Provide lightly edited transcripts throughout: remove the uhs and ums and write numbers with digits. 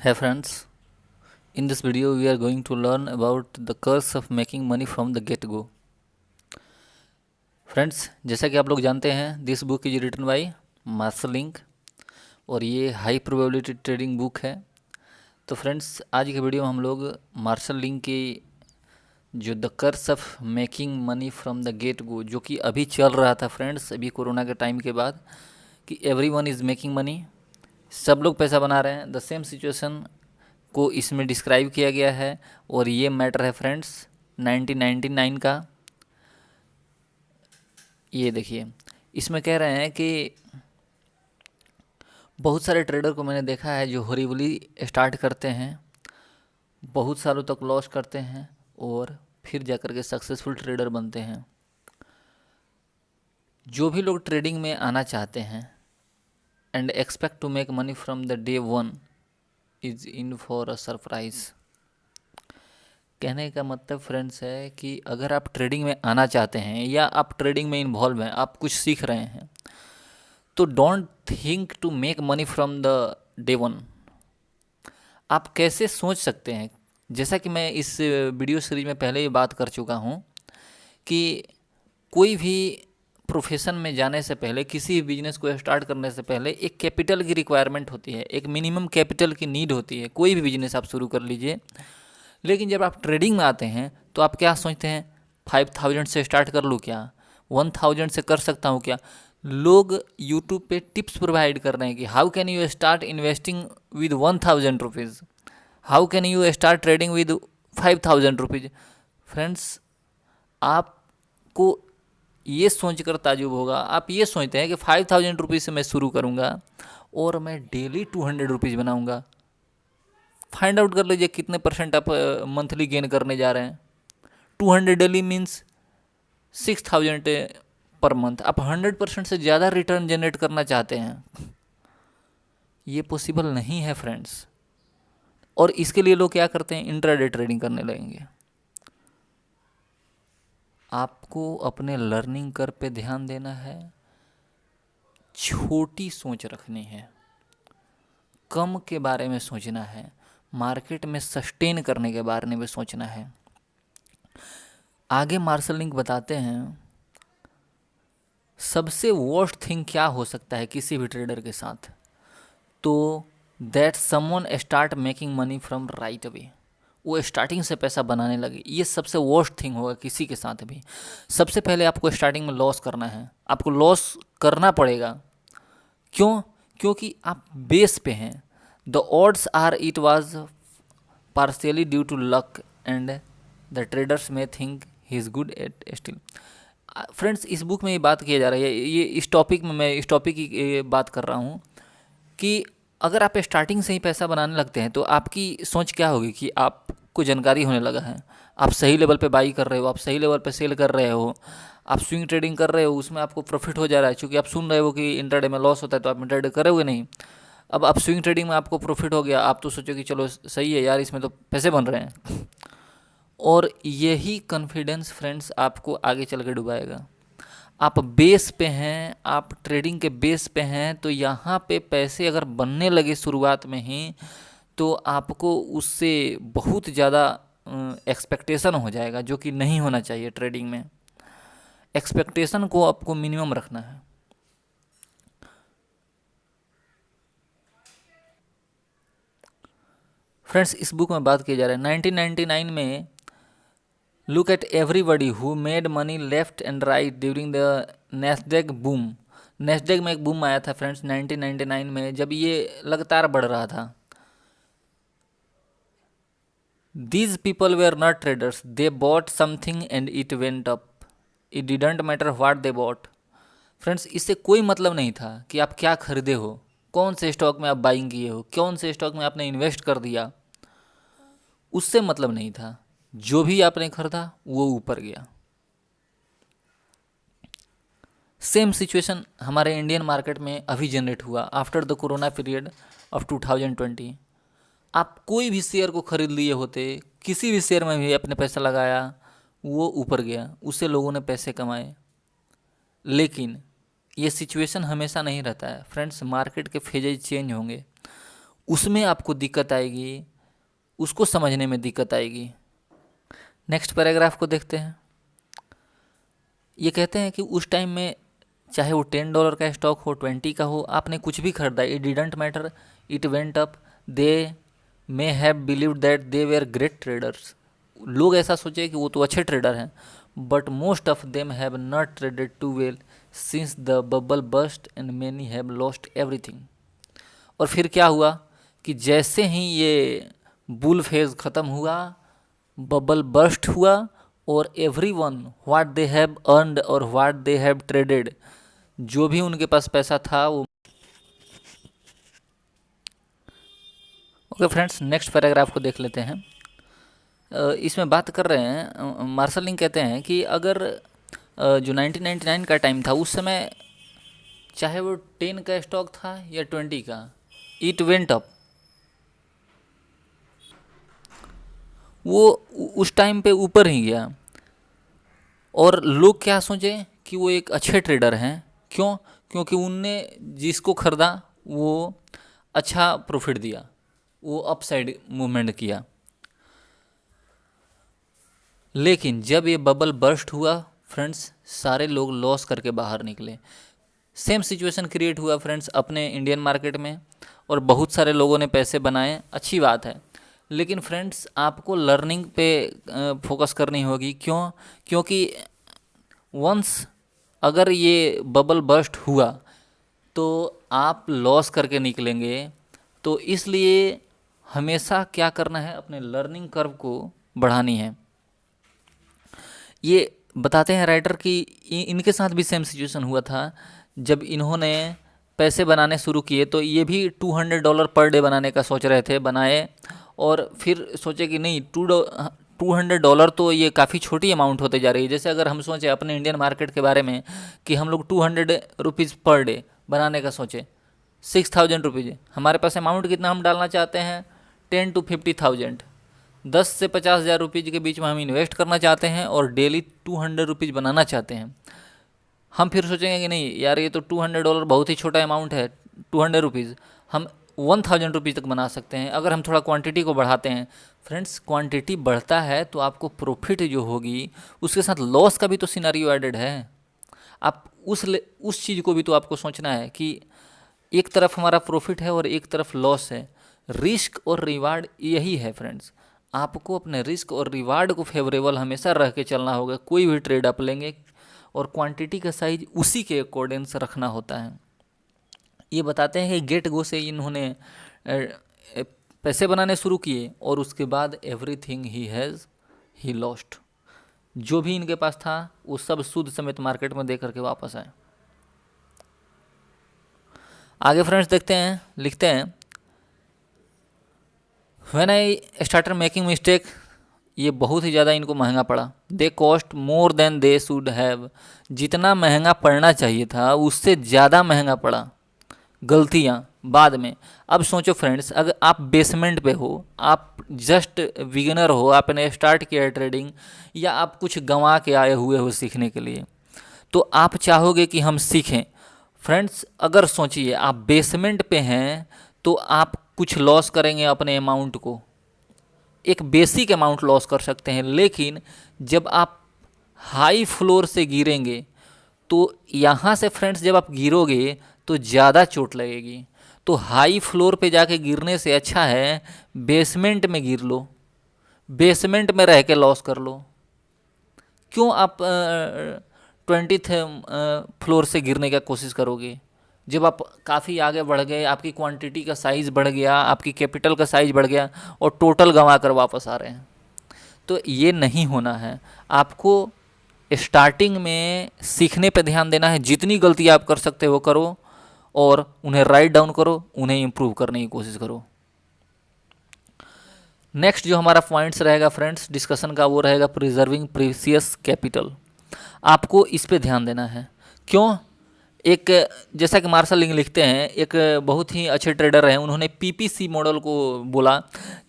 Hey friends, in this video we are going to learn about the curse of making money from the get go. Friends, जैसा कि आप लोग जानते हैं, this book is written by Marshall Link और ये high probability trading book है। तो फ्रेंड्स, आज के वीडियो में हम लोग मार्शल लिंक की जो the curse of making money from the get go, जो कि अभी चल रहा था फ्रेंड्स, अभी कोरोना के टाइम के बाद, कि every one is making money, सब लोग पैसा बना रहे हैं। द सेम सिचुएशन को इसमें डिस्क्राइब किया गया है और ये मैटर है फ्रेंड्स 1999 का। ये देखिए, इसमें कह रहे हैं कि बहुत सारे ट्रेडर को मैंने देखा है जो हॉरिबली स्टार्ट करते हैं, बहुत सालों तक लॉस करते हैं और फिर जाकर के सक्सेसफुल ट्रेडर बनते हैं। जो भी लोग ट्रेडिंग में आना चाहते हैं and expect to make money from the day one is in for a surprise. कहने का मतलब फ्रेंड्स है कि अगर आप ट्रेडिंग में आना चाहते हैं या आप ट्रेडिंग में इन्वॉल्व हैं, आप कुछ सीख रहे हैं, तो don't think to make money from the day one. आप कैसे सोच सकते हैं, जैसा कि मैं इस वीडियो सीरीज में पहले ही बात कर चुका हूँ कि कोई भी प्रोफेशन में जाने से पहले, किसी भी बिजनेस को स्टार्ट करने से पहले एक कैपिटल की रिक्वायरमेंट होती है, एक मिनिमम कैपिटल की नीड होती है। कोई भी बिजनेस आप शुरू कर लीजिए, लेकिन जब आप ट्रेडिंग में आते हैं तो आप क्या सोचते हैं, 5000 से स्टार्ट कर लूँ क्या, 1000 से कर सकता हूँ क्या। लोग यूट्यूब पे टिप्स प्रोवाइड कर रहे हैं कि how can you start investing with 1000 rupees, how can you start trading with 5000 rupees. Friends, आपको ये सोच कर ताजुब होगा, आप ये सोचते हैं कि 5000 रुपीज़ से मैं शुरू करूँगा और मैं डेली 200 रुपीज़ बनाऊँगा। फाइंड आउट कर लीजिए कितने परसेंट आप मंथली गेन करने जा रहे हैं। 200 डेली मीन्स 6000 पर मंथ। आप 100% से ज़्यादा रिटर्न जनरेट करना चाहते हैं, ये पॉसिबल नहीं है फ्रेंड्स। और इसके लिए लोग क्या करते हैं, इंट्राडे ट्रेडिंग करने लगेंगे। आपको अपने लर्निंग कर्व पे ध्यान देना है, छोटी सोच रखनी है, कम के बारे में सोचना है, मार्केट में सस्टेन करने के बारे में सोचना है। आगे मार्शल लिंक बताते हैं सबसे वर्स्ट थिंग क्या हो सकता है किसी भी ट्रेडर के साथ, तो that someone start making money from right away, वो स्टार्टिंग से पैसा बनाने लगे। ये सबसे वर्स्ट थिंग होगा किसी के साथ भी। सबसे पहले आपको स्टार्टिंग में लॉस करना है, आपको लॉस करना पड़ेगा। क्यों? क्योंकि आप बेस पे हैं। The odds are it was partially due to luck and the traders में think he is good at still. Friends, इस बुक में ये बात किया जा रही है, ये इस टॉपिक में मैं इस टॉपिक की बात कर रहा हूँ कि अगर आप स्टार्टिंग से ही पैसा बनाने लगते हैं तो आपकी सोच क्या होगी कि आपको जानकारी होने लगा है, आप सही लेवल पे बाई कर रहे हो, आप सही लेवल पे सेल कर रहे हो, आप स्विंग ट्रेडिंग कर रहे हो, उसमें आपको प्रॉफिट हो जा रहा है। क्योंकि आप सुन रहे हो कि इंट्राडे में लॉस होता है तो आप इंट्राडे करोगे नहीं। अब आप स्विंग ट्रेडिंग में आपको प्रॉफिट हो गया, आप तो सोचो कि चलो सही है यार, इसमें तो पैसे बन रहे हैं। और यही कॉन्फिडेंस फ्रेंड्स आपको आगे चल के डुबाएगा। आप बेस पे हैं, आप ट्रेडिंग के बेस पे हैं, तो यहाँ पे पैसे अगर बनने लगे शुरुआत में ही, तो आपको उससे बहुत ज़्यादा एक्सपेक्टेशन हो जाएगा, जो कि नहीं होना चाहिए। ट्रेडिंग में एक्सपेक्टेशन को आपको मिनिमम रखना है। फ्रेंड्स, इस बुक में बात की जा रही है 1999 में, look at everybody who made money left and right during the Nasdaq boom. Nasdaq में एक बूम आया था फ्रेंड्स 1999 में, जब ये लगातार बढ़ रहा था। These people were not traders. They bought something and it went up. It didn't matter what they bought. Friends, इससे कोई मतलब नहीं था कि आप क्या खरीदे हो, कौन से स्टॉक में आप बाइंग किए हो, कौन से स्टॉक में आपने इन्वेस्ट कर दिया, उससे मतलब नहीं था। जो भी आपने खरीदा वो ऊपर गया। सेम सिचुएशन हमारे इंडियन मार्केट में अभी जनरेट हुआ after the corona period of 2020। आप कोई भी शेयर को खरीद लिए होते, किसी भी शेयर में भी अपने पैसा लगाया, वो ऊपर गया, उससे लोगों ने पैसे कमाए। लेकिन ये सिचुएशन हमेशा नहीं रहता है फ्रेंड्स, मार्केट के फेजेज चेंज होंगे। उसमें आपको दिक्कत आएगी, उसको समझने में दिक्कत आएगी। नेक्स्ट पैराग्राफ को देखते हैं। ये कहते हैं कि उस टाइम में चाहे वो $10 का स्टॉक हो, 20 का हो, आपने कुछ भी खरीदा, it didn't matter, it went up, they may have believed that they were great traders. लोग ऐसा सोचे कि वो तो अच्छे ट्रेडर हैं, but most of them have not traded too well since the bubble bust and many have lost everything. और फिर क्या हुआ कि जैसे ही ये बुल फेज ख़त्म हुआ, बबल बस्ट हुआ, और everyone what they have earned और व्हाट दे हैव ट्रेडेड, जो भी उनके पास पैसा था वो। ओके फ्रेंड्स, नेक्स्ट पैराग्राफ को देख लेते हैं। इसमें बात कर रहे हैं, मार्शल लिंग कहते हैं कि अगर जो 1999 का टाइम था, उस समय चाहे वो 10 का स्टॉक था या 20 का, इट वेंट अप। वो उस टाइम पे ऊपर ही गया, और लोग क्या सोचे कि वो एक अच्छे ट्रेडर हैं। क्यों? क्योंकि उनने जिसको खरीदा वो अच्छा प्रॉफिट दिया, वो अपसाइड मूवमेंट किया। लेकिन जब ये बबल बर्स्ट हुआ फ्रेंड्स, सारे लोग लॉस करके बाहर निकले। सेम सिचुएशन क्रिएट हुआ फ्रेंड्स अपने इंडियन मार्केट में, और बहुत सारे लोगों ने पैसे बनाए, अच्छी बात है। लेकिन फ्रेंड्स आपको लर्निंग पे फोकस करनी होगी। क्यों? क्योंकि वंस अगर ये बबल बर्स्ट हुआ तो आप लॉस करके निकलेंगे। तो इसलिए हमेशा क्या करना है, अपने लर्निंग कर्व को बढ़ानी है। ये बताते हैं राइटर कि इनके साथ भी सेम सिचुएशन हुआ था। जब इन्होंने पैसे बनाने शुरू किए तो ये भी $200 पर डे बनाने का सोच रहे थे, बनाए, और फिर सोचे कि नहीं, $200 तो ये काफ़ी छोटी अमाउंट होते जा रही है। जैसे अगर हम सोचें अपने इंडियन मार्केट के बारे में कि हम लोग ₹200 पर डे बनाने का सोचें, 6000 रुपीज़, हमारे पास अमाउंट कितना हम डालना चाहते हैं, 10 to 50,000, 10 से 50,000 रुपीज़ के बीच में हम इन्वेस्ट करना चाहते हैं और डेली $200 बनाना चाहते हैं। हम फिर सोचेंगे कि नहीं यार, ये तो $200 बहुत ही छोटा अमाउंट है, $200 हम 1000 रुपीज़ तक बना सकते हैं अगर हम थोड़ा क्वांटिटी को बढ़ाते हैं। फ्रेंड्स, क्वांटिटी बढ़ता है तो आपको प्रॉफिट जो होगी उसके साथ लॉस का भी तो सिनारियो एडेड है। आप उस चीज़ को भी तो आपको सोचना है कि एक तरफ हमारा प्रॉफिट है और एक तरफ लॉस है। रिस्क और रिवार्ड यही है फ्रेंड्स। आपको अपने रिस्क और रिवार्ड को फेवरेबल हमेशा रह के चलना होगा। कोई भी ट्रेड आप लेंगे और क्वांटिटी का साइज उसी के अकॉर्डिंग रखना होता है। ये बताते हैं कि गेट गो से इन्होंने पैसे बनाने शुरू किए और उसके बाद एवरीथिंग ही लॉस्ट। जो भी इनके पास था वो सब सूद समेत मार्केट में दे करके वापस आए। आगे फ्रेंड्स देखते हैं, लिखते हैं, when I started making mistake, ये बहुत ही ज़्यादा इनको महंगा पड़ा। They cost more than they should have, जितना महंगा पड़ना चाहिए था उससे ज़्यादा महंगा पड़ा। गलतियाँ बाद में। अब सोचो फ्रेंड्स, अगर आप बेसमेंट पे हो, आप जस्ट बिगिनर हो, आपने स्टार्ट किया है ट्रेडिंग, या आप कुछ गंवा के आए हुए हो सीखने के लिए, तो आप चाहोगे कि हम सीखें। फ्रेंड्स अगर सोचिए आप बेसमेंट पे हैं तो आप कुछ लॉस करेंगे अपने अमाउंट को, एक बेसिक अमाउंट लॉस कर सकते हैं। लेकिन जब आप हाई फ्लोर से गिरेंगे तो यहाँ से फ्रेंड्स जब आप गिरोगे तो ज़्यादा चोट लगेगी। तो हाई फ्लोर पे जाके गिरने से अच्छा है बेसमेंट में गिर लो, बेसमेंट में रह के लॉस कर लो। क्यों आप 20th फ्लोर से गिरने का कोशिश करोगे? जब आप काफ़ी आगे बढ़ गए, आपकी क्वांटिटी का साइज़ बढ़ गया, आपकी कैपिटल का साइज़ बढ़ गया और टोटल गंवा कर वापस आ रहे हैं, तो ये नहीं होना है। आपको स्टार्टिंग में सीखने पे ध्यान देना है। जितनी गलती आप कर सकते हो करो और उन्हें राइट डाउन करो, उन्हें इम्प्रूव करने की कोशिश करो। नेक्स्ट जो हमारा पॉइंट्स रहेगा फ्रेंड्स डिस्कशन का, वो रहेगा प्रिजर्विंग प्रीसियस कैपिटल। आपको इस पे ध्यान देना है। क्यों? एक, जैसा कि मार्शल लिंग लिखते हैं, एक बहुत ही अच्छे ट्रेडर हैं, उन्होंने पीपीसी मॉडल को बोला।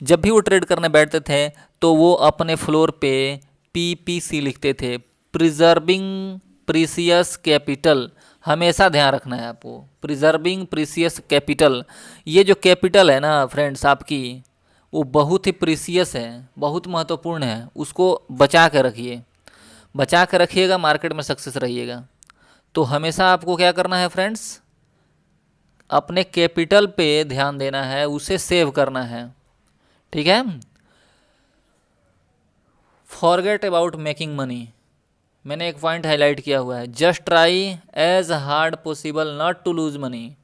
जब भी वो ट्रेड करने बैठते थे तो वो अपने फ्लोर पे पीपीसी लिखते थे, प्रिजर्विंग प्रीसियस कैपिटल। हमेशा ध्यान रखना है आपको। प्रिजर्विंग प्रीसियस कैपिटल, ये जो कैपिटल है ना फ्रेंड्स आपकी, वो बहुत ही प्रीसियस है, बहुत महत्वपूर्ण है, उसको बचा के रखिए। बचा के रखिएगा, मार्केट में सक्सेस रहिएगा। तो हमेशा आपको क्या करना है फ्रेंड्स, अपने कैपिटल पे ध्यान देना है, उसे सेव करना है, ठीक है। फॉरगेट अबाउट मेकिंग मनी, मैंने एक पॉइंट हाईलाइट किया हुआ है, just try as hard possible not to lose money.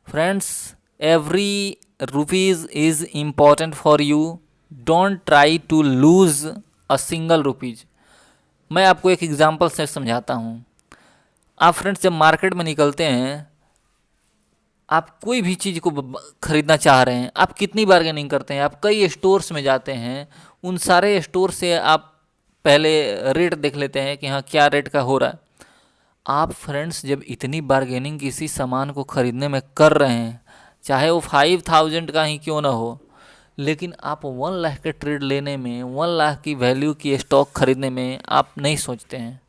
Friends, every rupees is important for you, don't try to lose a single rupees. मैं आपको एक एग्जांपल से समझाता हूँ। आप फ्रेंड्स जब मार्केट में निकलते हैं, आप कोई भी चीज़ को खरीदना चाह रहे हैं, आप कितनी बार्गेनिंग करते हैं, आप कई स्टोर्स में जाते हैं, उन सारे स्टोर से आप पहले रेट देख लेते हैं कि हाँ क्या रेट का हो रहा है। आप फ्रेंड्स जब इतनी बार्गेनिंग किसी सामान को ख़रीदने में कर रहे हैं, चाहे वो 5,000 का ही क्यों ना हो, लेकिन आप 1 लाख के ट्रेड लेने में, 1 लाख की वैल्यू की स्टॉक खरीदने में आप नहीं सोचते हैं,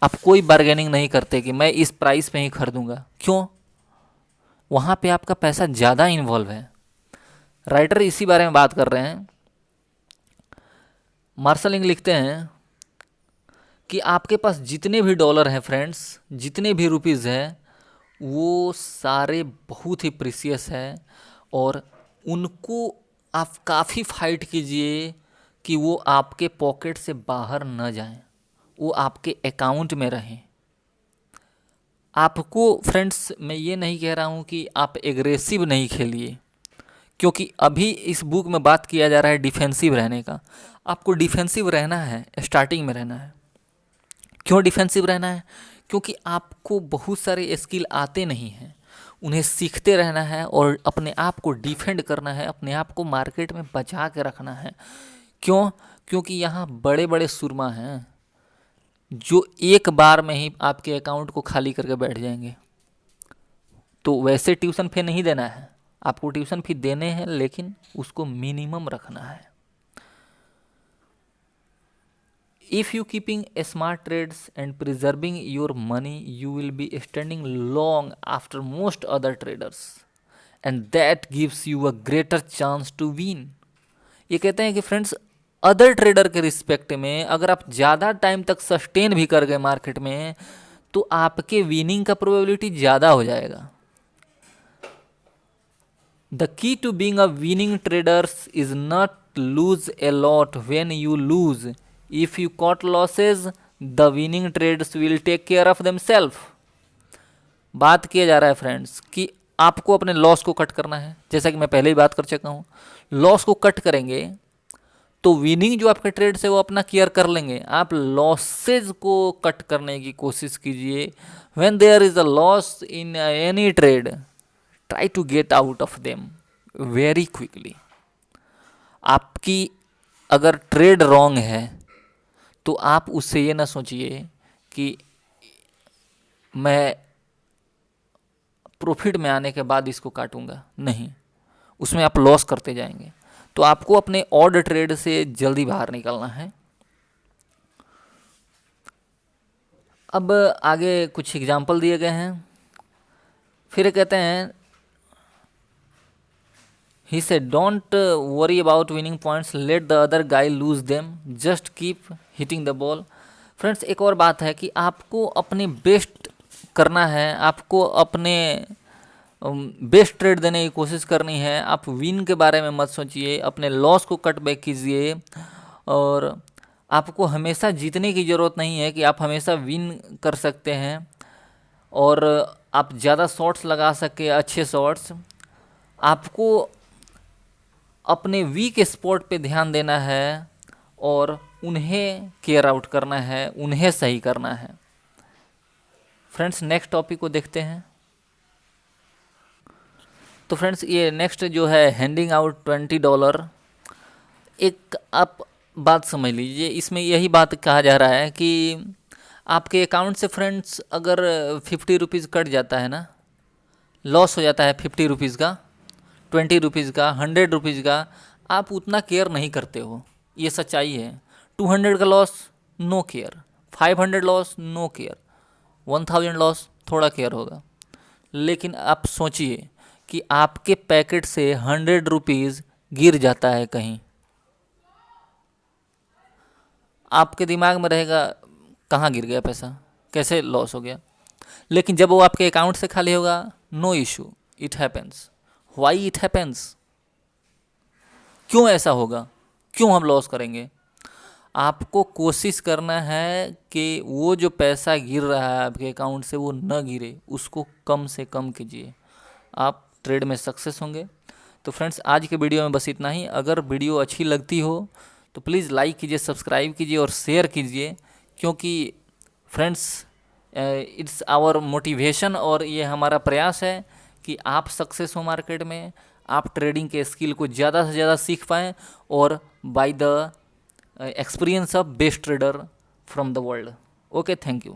आप कोई बार्गेनिंग नहीं करते कि मैं इस प्राइस पे ही खरीदूंगा। क्यों? वहाँ पे आपका पैसा ज़्यादा इन्वॉल्व है। राइटर इसी बारे में बात कर रहे हैं। मार्शल इंग लिखते हैं कि आपके पास जितने भी डॉलर हैं फ्रेंड्स, जितने भी रुपीज़ हैं, वो सारे बहुत ही प्रीसियस है, और उनको आप काफ़ी फाइट कीजिए कि वो आपके पॉकेट से बाहर न जाएं, वो आपके अकाउंट में रहें। आपको फ्रेंड्स मैं ये नहीं कह रहा हूँ कि आप एग्रेसिव नहीं खेलिए, क्योंकि अभी इस बुक में बात किया जा रहा है डिफेंसिव रहने का। आपको डिफेंसिव रहना है, स्टार्टिंग में रहना है। क्यों डिफेंसिव रहना है? क्योंकि आपको बहुत सारे स्किल आते नहीं हैं, उन्हें सीखते रहना है और अपने आप को डिफेंड करना है, अपने आप को मार्केट में बचा के रखना है। क्यों? क्योंकि यहाँ बड़े बड़े सुरमा हैं जो एक बार में ही आपके अकाउंट को खाली करके बैठ जाएंगे। तो वैसे ट्यूशन फी नहीं देना है, आपको ट्यूशन फी देने हैं, लेकिन उसको मिनिमम रखना है। If you keeping smart trades and preserving your money, you will be standing long after most other traders, and that gives you a greater chance to win. ये कहते हैं कि फ्रेंड्स, अदर ट्रेडर के respect में अगर आप ज़्यादा time तक सस्टेन भी कर गए मार्केट में, तो आपके विनिंग का प्रोबेबिलिटी ज़्यादा हो जाएगा। The key to being a winning trader is not lose a lot when you lose. If you caught losses, the winning trades will take care of themselves. बात किया जा रहा है फ्रेंड्स कि आपको अपने लॉस को कट करना है। जैसा कि मैं पहले ही बात कर चुका हूँ, लॉस को कट करेंगे तो विनिंग जो आपके ट्रेड से वो अपना केयर कर लेंगे। आप लॉसेज को कट करने की कोशिश कीजिए। When there is a loss in any trade, try to get out of them very quickly. आपकी अगर ट्रेड रॉन्ग है तो आप उससे ये ना सोचिए कि मैं प्रॉफिट में आने के बाद इसको काटूंगा, नहीं, उसमें आप लॉस करते जाएंगे। तो आपको अपने ऑड ट्रेड से जल्दी बाहर निकलना है। अब आगे कुछ एग्जाम्पल दिए गए हैं। फिर कहते हैं, he said don't worry about winning points, let the other guy lose them, just keep hitting the ball. Friends एक और बात है कि आपको अपने बेस्ट करना है, आपको अपने बेस्ट ट्रेड देने की कोशिश करनी है। आप विन के बारे में मत सोचिए, अपने लॉस को कट बैक कीजिए। और आपको हमेशा जीतने की ज़रूरत नहीं है कि आप हमेशा विन कर सकते हैं और आप ज़्यादा शॉट्स लगा सके, अच्छे शॉट्स। आपको अपने वीक स्पॉट पे ध्यान देना है और उन्हें केयर आउट करना है, उन्हें सही करना है। फ्रेंड्स नेक्स्ट टॉपिक को देखते हैं। तो फ्रेंड्स ये नेक्स्ट जो है हैंडिंग आउट $20। एक आप बात समझ लीजिए, इसमें यही बात कहा जा रहा है कि आपके अकाउंट से फ्रेंड्स अगर 50 रुपीज़ कट जाता है ना, लॉस हो जाता है 50 रुपीज़ का, 20 रुपीज़ का, 100 रुपीज़ का, आप उतना केयर नहीं करते हो, ये सच्चाई है। 200 का loss no care, 500 loss no care, 1000 loss थोड़ा केयर होगा। लेकिन आप सोचिए कि आपके पैकेट से 100 रुपीज़ गिर जाता है कहीं, आपके दिमाग में रहेगा कहाँ गिर गया पैसा, कैसे लॉस हो गया। लेकिन जब वो आपके अकाउंट से खाली होगा, no issue, it happens. Why it happens? क्यों ऐसा होगा, क्यों हम लॉस करेंगे? आपको कोशिश करना है कि वो जो पैसा गिर रहा है आपके अकाउंट से वो न गिरे, उसको कम से कम कीजिए, आप ट्रेड में सक्सेस होंगे। तो फ्रेंड्स, आज के वीडियो में बस इतना ही। अगर वीडियो अच्छी लगती हो तो प्लीज़ लाइक कीजिए, सब्सक्राइब कीजिए और शेयर कीजिए, क्योंकि फ्रेंड्स इट्स आवर मोटिवेशन और ये हमारा प्रयास है कि आप सक्सेस हो मार्केट में, आप ट्रेडिंग के स्किल को ज़्यादा से ज़्यादा सीख पाएँ और by the experience of best trader from the world. Okay, thank you.